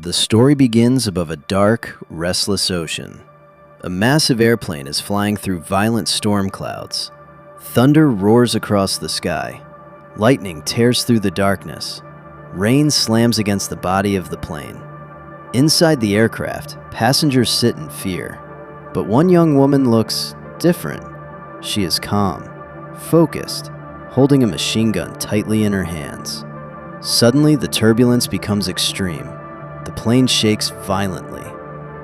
The story begins above a dark, restless ocean. A massive airplane is flying through violent storm clouds. Thunder roars across the sky. Lightning tears through the darkness. Rain slams against the body of the plane. Inside the aircraft, passengers sit in fear. But one young woman looks different. She is calm, focused, holding a machine gun tightly in her hands. Suddenly, the turbulence becomes extreme. The plane shakes violently.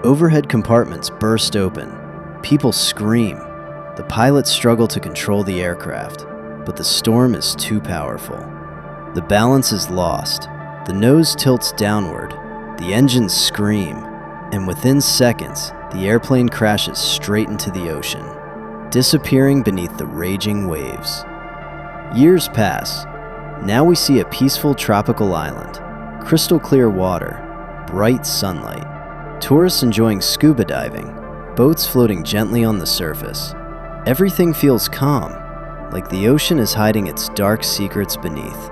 Overhead compartments burst open. People scream. The pilots struggle to control the aircraft, but the storm is too powerful. The balance is lost. The nose tilts downward. The engines scream, and within seconds, the airplane crashes straight into the ocean, disappearing beneath the raging waves. Years pass. Now we see a peaceful tropical island, crystal clear water, bright sunlight, tourists enjoying scuba diving, boats floating gently on the surface. Everything feels calm, like the ocean is hiding its dark secrets beneath.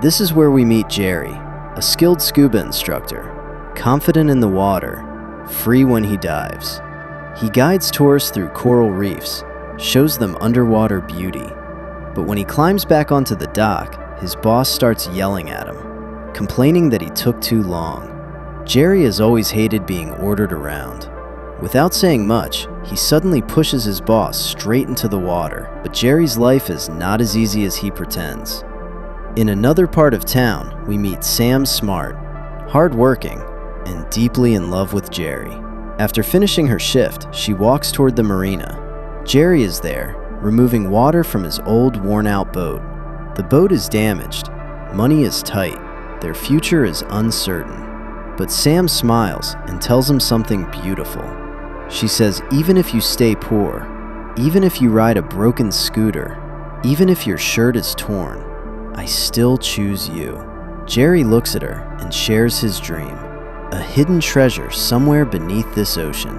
This is where we meet Jerry, a skilled scuba instructor, confident in the water, free when he dives. He guides tourists through coral reefs, shows them underwater beauty. But when he climbs back onto the dock, his boss starts yelling at him, complaining that he took too long. Jerry has always hated being ordered around. Without saying much, he suddenly pushes his boss straight into the water, but Jerry's life is not as easy as he pretends. In another part of town, we meet Sam Smart, hardworking and deeply in love with Jerry. After finishing her shift, she walks toward the marina. Jerry is there, removing water from his old, worn-out boat. The boat is damaged, money is tight, their future is uncertain. But Sam smiles and tells him something beautiful. She says, even if you stay poor, even if you ride a broken scooter, even if your shirt is torn, I still choose you. Jerry looks at her and shares his dream, a hidden treasure somewhere beneath this ocean.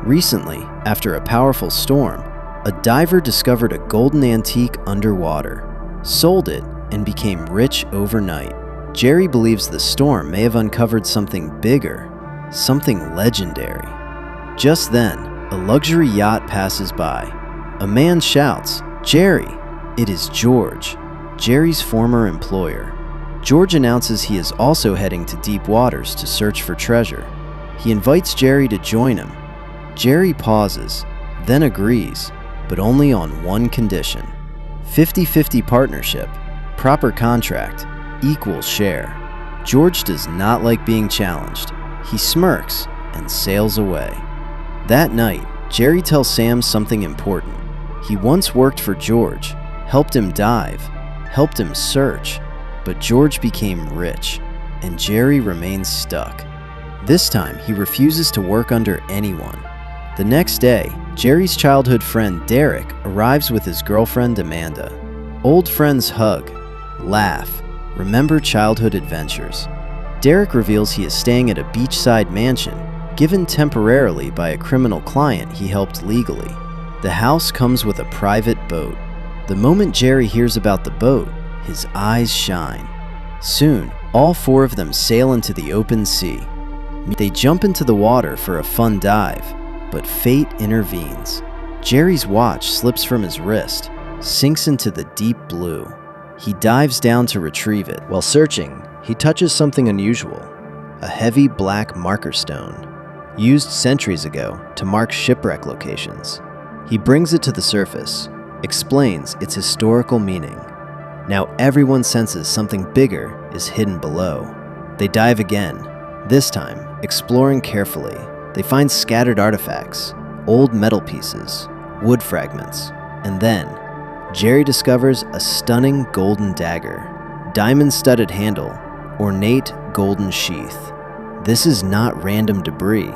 Recently, after a powerful storm, a diver discovered a golden antique underwater, sold it, and became rich overnight. Jerry believes the storm may have uncovered something bigger, something legendary. Just then, a luxury yacht passes by. A man shouts, "Jerry!" It is George, Jerry's former employer. George announces he is also heading to deep waters to search for treasure. He invites Jerry to join him. Jerry pauses, then agrees, but only on one condition: 50-50 partnership, proper contract, equal share. George does not like being challenged. He smirks and sails away. That night, Jerry tells Sam something important. He once worked for George, helped him dive, helped him search, but George became rich, and Jerry remains stuck. This time, he refuses to work under anyone. The next day, Jerry's childhood friend Derek arrives with his girlfriend Amanda. Old friends hug, laugh, remember childhood adventures. Derek reveals he is staying at a beachside mansion, given temporarily by a criminal client he helped legally. The house comes with a private boat. The moment Jerry hears about the boat, his eyes shine. Soon, all four of them sail into the open sea. They jump into the water for a fun dive, but fate intervenes. Jerry's watch slips from his wrist, sinks into the deep blue. He dives down to retrieve it. While searching, he touches something unusual, a heavy black marker stone, used centuries ago to mark shipwreck locations. He brings it to the surface, explains its historical meaning. Now everyone senses something bigger is hidden below. They dive again, this time exploring carefully. They find scattered artifacts, old metal pieces, wood fragments, and then Jerry discovers a stunning golden dagger, diamond-studded handle, ornate golden sheath. This is not random debris.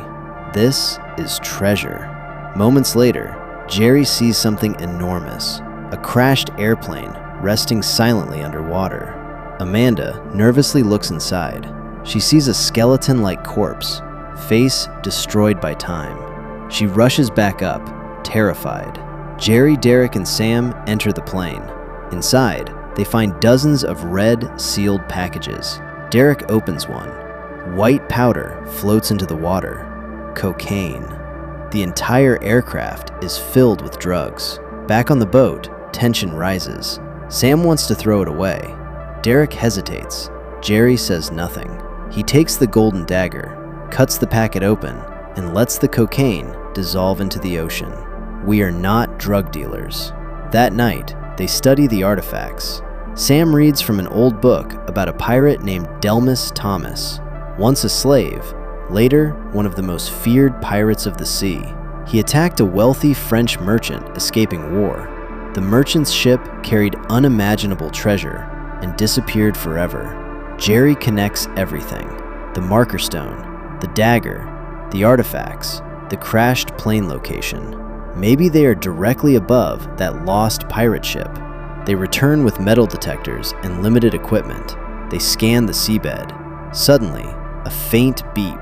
This is treasure. Moments later, Jerry sees something enormous, a crashed airplane resting silently underwater. Amanda nervously looks inside. She sees a skeleton-like corpse, face destroyed by time. She rushes back up, terrified. Jerry, Derek, and Sam enter the plane. Inside, they find dozens of red, sealed packages. Derek opens one. White powder floats into the water. Cocaine. The entire aircraft is filled with drugs. Back on the boat, tension rises. Sam wants to throw it away. Derek hesitates. Jerry says nothing. He takes the golden dagger, cuts the packet open, and lets the cocaine dissolve into the ocean. We are not drug dealers. That night, they study the artifacts. Sam reads from an old book about a pirate named Delmas Thomas, once a slave, later one of the most feared pirates of the sea. He attacked a wealthy French merchant escaping war. The merchant's ship carried unimaginable treasure and disappeared forever. Jerry connects everything: the marker stone, the dagger, the artifacts, the crashed plane location. Maybe they are directly above that lost pirate ship. They return with metal detectors and limited equipment. They scan the seabed. Suddenly, a faint beep.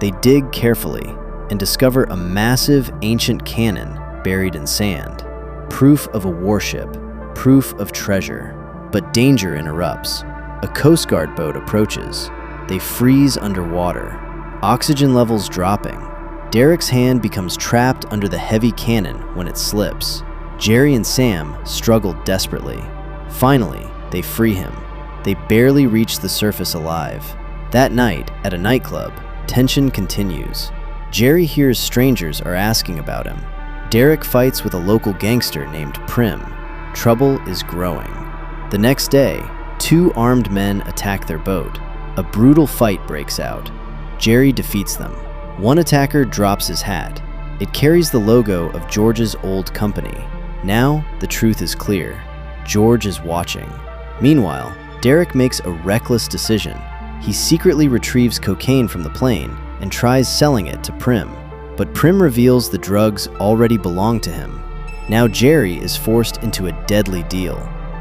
They dig carefully and discover a massive ancient cannon buried in sand. Proof of a warship, proof of treasure. But danger interrupts. A Coast Guard boat approaches. They freeze underwater. Oxygen levels dropping. Derek's hand becomes trapped under the heavy cannon when it slips. Jerry and Sam struggle desperately. Finally, they free him. They barely reach the surface alive. That night, at a nightclub, tension continues. Jerry hears strangers are asking about him. Derek fights with a local gangster named Prim. Trouble is growing. The next day, 2 armed men attack their boat. A brutal fight breaks out. Jerry defeats them. One attacker drops his hat. It carries the logo of George's old company. Now, the truth is clear. George is watching. Meanwhile, Derek makes a reckless decision. He secretly retrieves cocaine from the plane and tries selling it to Prim. But Prim reveals the drugs already belong to him. Now Jerry is forced into a deadly deal.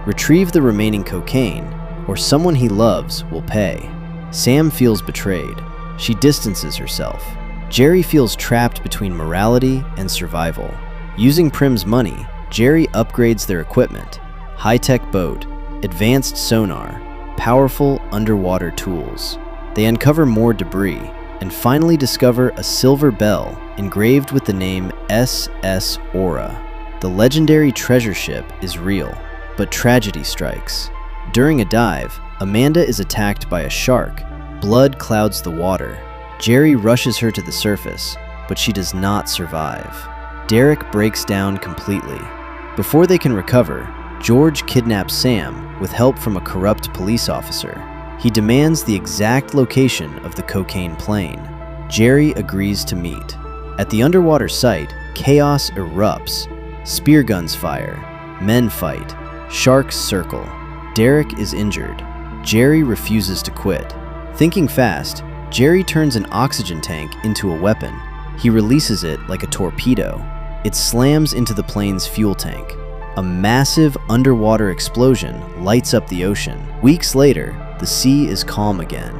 Retrieve the remaining cocaine, or someone he loves will pay. Sam feels betrayed. She distances herself. Jerry feels trapped between morality and survival. Using Prim's money, Jerry upgrades their equipment: high-tech boat, advanced sonar, powerful underwater tools. They uncover more debris and finally discover a silver bell engraved with the name SS Aura. The legendary treasure ship is real, but tragedy strikes. During a dive, Amanda is attacked by a shark. Blood clouds the water. Jerry rushes her to the surface, but she does not survive. Derek breaks down completely. Before they can recover, George kidnaps Sam with help from a corrupt police officer. He demands the exact location of the cocaine plane. Jerry agrees to meet. At the underwater site, chaos erupts. Spear guns fire. Men fight. Sharks circle. Derek is injured. Jerry refuses to quit. Thinking fast, Jerry turns an oxygen tank into a weapon. He releases it like a torpedo. It slams into the plane's fuel tank. A massive underwater explosion lights up the ocean. Weeks later, the sea is calm again.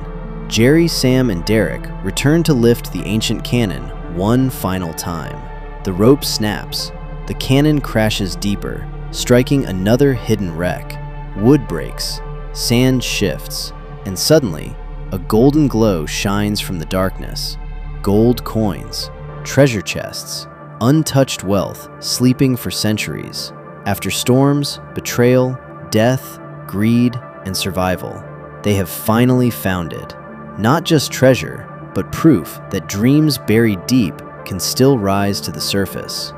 Jerry, Sam, and Derek return to lift the ancient cannon one final time. The rope snaps. The cannon crashes deeper, striking another hidden wreck. Wood breaks. Sand shifts. And suddenly, a golden glow shines from the darkness. Gold coins, treasure chests, untouched wealth sleeping for centuries. After storms, betrayal, death, greed, and survival, they have finally found it. Not just treasure, but proof that dreams buried deep can still rise to the surface.